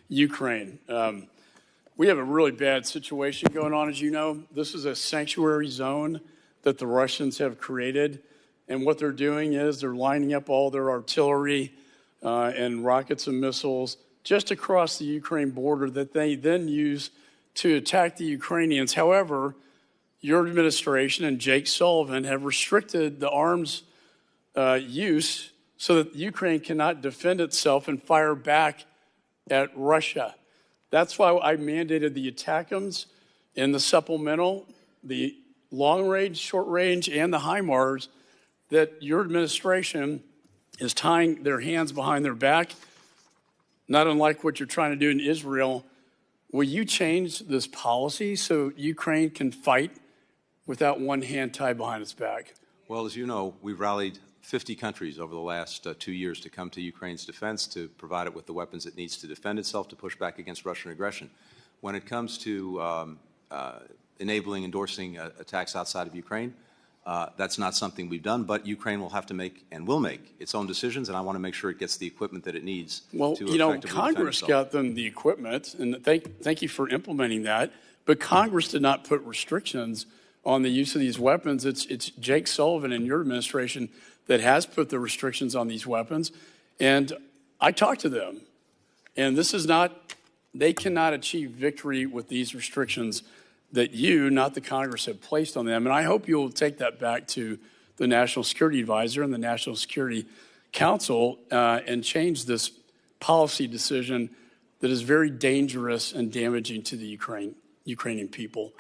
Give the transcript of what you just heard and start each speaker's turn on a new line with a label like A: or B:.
A: Ukraine. We have a really bad situation going on, as you know. This is a sanctuary zone that the Russians have created. And what they're doing is they're lining up all their artillery and rockets and missiles just across the Ukraine border that they then use to attack the Ukrainians. However, your administration and Jake Sullivan have restricted the arms use so that Ukraine cannot defend itself and fire back at Russia. That's why I mandated the ATACMS and the supplemental, the long range, short range, and the HIMARS, that your administration is tying their hands behind their back, not unlike what you're trying to do in Israel. Will you change this policy so Ukraine can fight without one hand tied behind its back?
B: Well, as you know, we've rallied 50 countries over the last 2 years to come to Ukraine's defense, to provide it with the weapons it needs to defend itself, to push back against Russian aggression. When it comes to enabling, endorsing attacks outside of Ukraine, that's not something we've done, but Ukraine will have to make and will make its own decisions, and I want to make sure it gets the equipment that it needs to effectively defend itself.
A: Congress got them the equipment, and thank you for implementing that, but Congress did not put restrictions on the use of these weapons. It's Jake Sullivan and your administration that has put the restrictions on these weapons, and I talked to them, and this is not, they cannot achieve victory with these restrictions that you, not the Congress, have placed on them. And I hope you'll take that back to the National Security Advisor and the National Security Council and change this policy decision that is very dangerous and damaging to the Ukrainian people.